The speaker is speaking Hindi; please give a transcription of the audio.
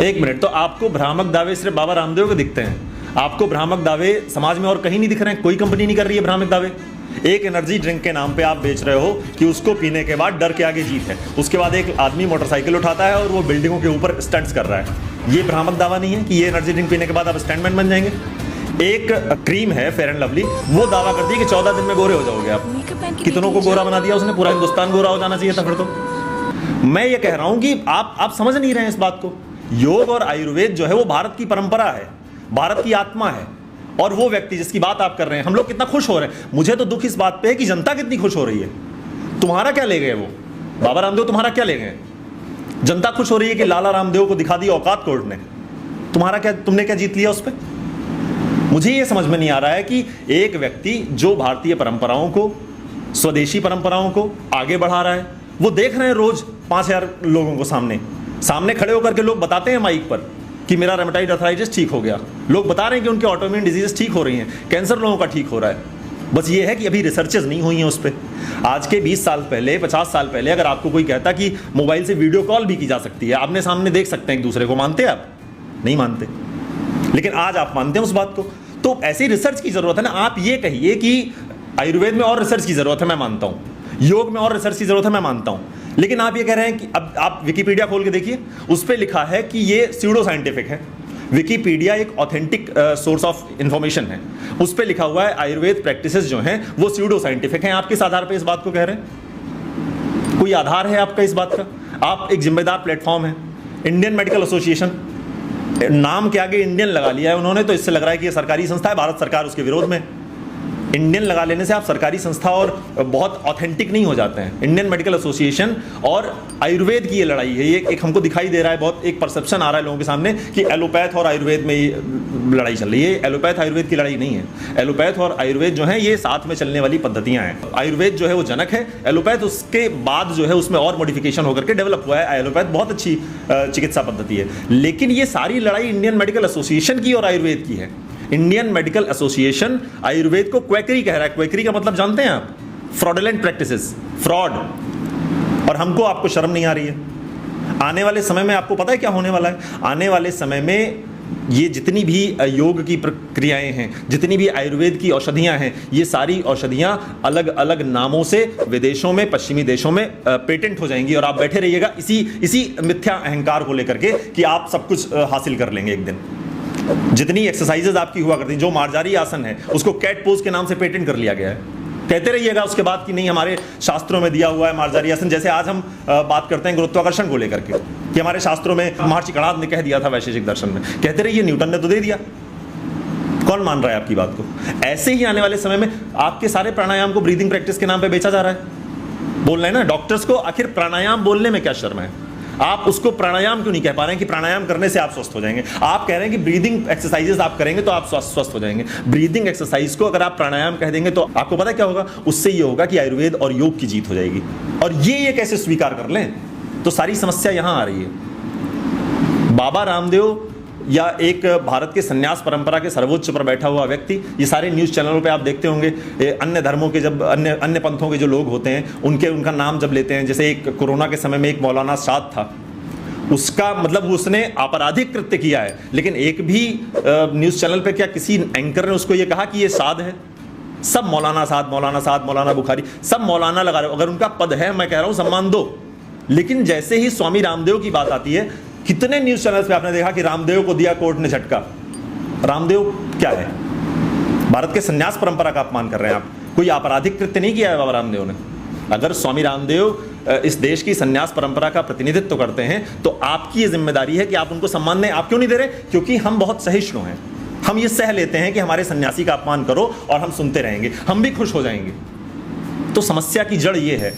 एक मिनट, तो आपको भ्रामक दावे सिर्फ बाबा रामदेव के दिखते हैं? आपको भ्रामक दावे समाज में और कहीं नहीं दिख रहे हैं? कोई कंपनी नहीं कर रही है भ्रामक दावे? एक एनर्जी ड्रिंक के नाम पे आप बेच रहे हो कि उसको पीने के बाद डर के आगे जीत है, उसके बाद एक आदमी मोटरसाइकिल उठाता है और वो बिल्डिंगों के ऊपर स्टंट्स कर रहा है। ये भ्रामक दावा नहीं है कि ये एनर्जी ड्रिंक पीने के बाद आप स्टंटमैन बन जाएंगे? एक क्रीम है फेयर एंड लवली, वो दावा करती है कि 14 दिन में गोरे हो जाओगे आप। कितनों को गोरा बना दिया उसने? पूरा हिंदुस्तान गोरा हो जाना चाहिए था फिर तो। मैं ये कह रहा हूं कि आप समझ नहीं रहे हैं इस बात को। योग और आयुर्वेद जो है वो भारत की परंपरा है, भारत की आत्मा है। और वो व्यक्ति जिसकी बात आप कर रहे हैं, हम लोग कितना खुश हो रहे हैं। मुझे तो दुख इस बात पे है कि जनता कितनी खुश हो रही है। तुम्हारा क्या ले गए वो बाबा रामदेव? तुम्हारा क्या ले गए? जनता खुश हो रही है कि लाला रामदेव को दिखा दी औकात कोर्ट ने। तुम्हारा क्या, तुमने क्या जीत लिया उस पर? मुझे ये समझ में नहीं आ रहा है कि एक व्यक्ति जो भारतीय परंपराओं को, स्वदेशी परंपराओं को आगे बढ़ा रहा है, वो देख रहे हैं रोज 5000 लोगों को सामने खड़े होकर के लोग बताते हैं माइक पर कि मेरा रेमेटाइड अर्थराइटिस ठीक हो गया। लोग बता रहे हैं कि उनके ऑटोइम्यून डिजीजेस ठीक हो रही हैं, कैंसर लोगों का ठीक हो रहा है। बस ये है कि अभी रिसर्चेस नहीं हुई हैं उस पर। आज के 20 साल पहले, 50 साल पहले अगर आपको कोई कहता कि मोबाइल से वीडियो कॉल भी की जा सकती है, आमने सामने देख सकते हैं एक दूसरे को, मानते आप? नहीं मानते। लेकिन आज आप मानते हैं उस बात को। तो ऐसी रिसर्च की जरूरत है ना। आप ये कहिए कि आयुर्वेद में और रिसर्च की जरूरत है, मैं मानता हूं। योग में और रिसर्च की जरूरत है, मैं मानता हूं। लेकिन आप ये कह रहे हैं कि अब आप विकिपीडिया खोल के देखिए, उस पर लिखा है कि ये स्यूडो साइंटिफिक है। विकिपीडिया एक ऑथेंटिक सोर्स ऑफ इंफॉर्मेशन है, उस पर लिखा हुआ है आयुर्वेद प्रैक्टिसेस जो हैं वो स्यूडो साइंटिफिक हैं। आप किस आधार पर इस बात को कह रहे हैं? कोई आधार है आपका इस बात का? आप एक जिम्मेदार प्लेटफॉर्म है, इंडियन मेडिकल एसोसिएशन, नाम के आगे इंडियन लगा लिया है उन्होंने, तो इससे लग रहा है कि ये सरकारी संस्था है, भारत सरकार उसके विरोध में। इंडियन लगा लेने से आप सरकारी संस्था और बहुत ऑथेंटिक नहीं हो जाते हैं। इंडियन मेडिकल एसोसिएशन और आयुर्वेद की ये लड़ाई है। ये एक हमको दिखाई दे रहा है, बहुत एक परसेप्शन आ रहा है लोगों के सामने कि एलोपैथ और आयुर्वेद में ये लड़ाई चल रही है। एलोपैथ आयुर्वेद की लड़ाई नहीं है। एलोपैथ और आयुर्वेद जो है ये साथ में चलने वाली पद्धतियां हैं। आयुर्वेद जो है वो जनक है, एलोपैथ उसके बाद जो है उसमें और मॉडिफिकेशन होकर के डेवलप हुआ है। एलोपैथ बहुत अच्छी चिकित्सा पद्धति है। लेकिन ये सारी लड़ाई इंडियन मेडिकल एसोसिएशन की और आयुर्वेद की है। इंडियन मेडिकल एसोसिएशन आयुर्वेद को क्वैकरी कह रहा है। क्वैकरी का मतलब जानते हैं आप? Fraudulent practices, fraud. और हमको, आपको शर्म नहीं आ रही है? आने वाले समय में आपको पता है क्या होने वाला है? आने वाले समय में ये जितनी भी योग की प्रक्रियाएं हैं, जितनी भी आयुर्वेद की औषधियां हैं, ये सारी औषधियां अलग अलग नामों से विदेशों में, पश्चिमी देशों में पेटेंट हो जाएंगी। और आप बैठे रहिएगा इसी मिथ्या अहंकार को लेकर के कि आप सब कुछ हासिल कर लेंगे एक दिन। जितनी एक्सरसाइजेज आपकी हुआ करती, जो मार्जारी आसन है उसको कैट पोज के नाम से पेटेंट कर लिया गया है। कहते रहिएगा उसके बाद कि नहीं हमारे शास्त्रों में दिया हुआ है मार्जारी आसन। जैसे आज हम बात करते हैं गुरुत्वाकर्षण को लेकर के कि हमारे शास्त्रों में महर्षि कणाद ने कह दिया था वैशेषिक दर्शन में। कहते रहिए न्यूटन ने तो दे दिया। कौन मान रहा है आपकी बात को? ऐसे ही आने वाले समय में आपके सारे प्राणायाम को ब्रीदिंग प्रैक्टिस के नाम पे बेचा जा रहा है। बोल रहे हैं ना डॉक्टर्स को, आखिर प्राणायाम बोलने में क्या शर्म है? आप उसको प्राणायाम क्यों नहीं कह पा रहे हैं कि प्राणायाम करने से आप स्वस्थ हो जाएंगे? आप कह रहे हैं कि ब्रीदिंग एक्सरसाइजेस आप करेंगे तो आप स्वस्थ हो जाएंगे। ब्रीदिंग एक्सरसाइज को अगर आप प्राणायाम कह देंगे तो आपको पता है क्या होगा? उससे ये होगा कि आयुर्वेद और योग की जीत हो जाएगी। और ये कैसे स्वीकार कर लें? तो सारी समस्या यहां आ रही है। बाबा रामदेव या एक भारत के संन्यास परंपरा के सर्वोच्च पर बैठा हुआ व्यक्ति, ये सारे न्यूज़ चैनलों पे आप देखते होंगे, अन्य धर्मों के जब अन्य पंथों के जो लोग होते हैं उनका नाम जब लेते हैं, जैसे एक कोरोना के समय में एक मौलाना साद था, उसका मतलब उसने आपराधिक कृत्य किया है, लेकिन एक भी न्यूज़ चैनल पे क्या किसी एंकर ने उसको ये कहा कि ये साद है? सब मौलाना साद, मौलाना साद, मौलाना बुखारी, सब मौलाना लगा रहे हो। अगर उनका पद है, मैं कह रहा हूँ सम्मान दो। लेकिन जैसे ही स्वामी रामदेव की बात आती है, कितने न्यूज़ चैनल्स पे आपने देखा कि रामदेव को दिया कोर्ट ने झटका। रामदेव क्या है? भारत के संन्यास परंपरा का अपमान कर रहे हैं आप। कोई आपराधिक कृत्य नहीं किया है बाबा रामदेव ने। अगर स्वामी रामदेव इस देश की संन्यास परंपरा का प्रतिनिधित्व करते हैं तो आपकी ये जिम्मेदारी है कि आप उनको सम्मान दें। आप क्यों नहीं दे रहे? क्योंकि हम बहुत सहिष्णु हैं। हम ये सह लेते हैं कि हमारे सन्यासी का अपमान करो और हम सुनते रहेंगे, हम भी खुश हो जाएंगे। तो समस्या की जड़ ये है।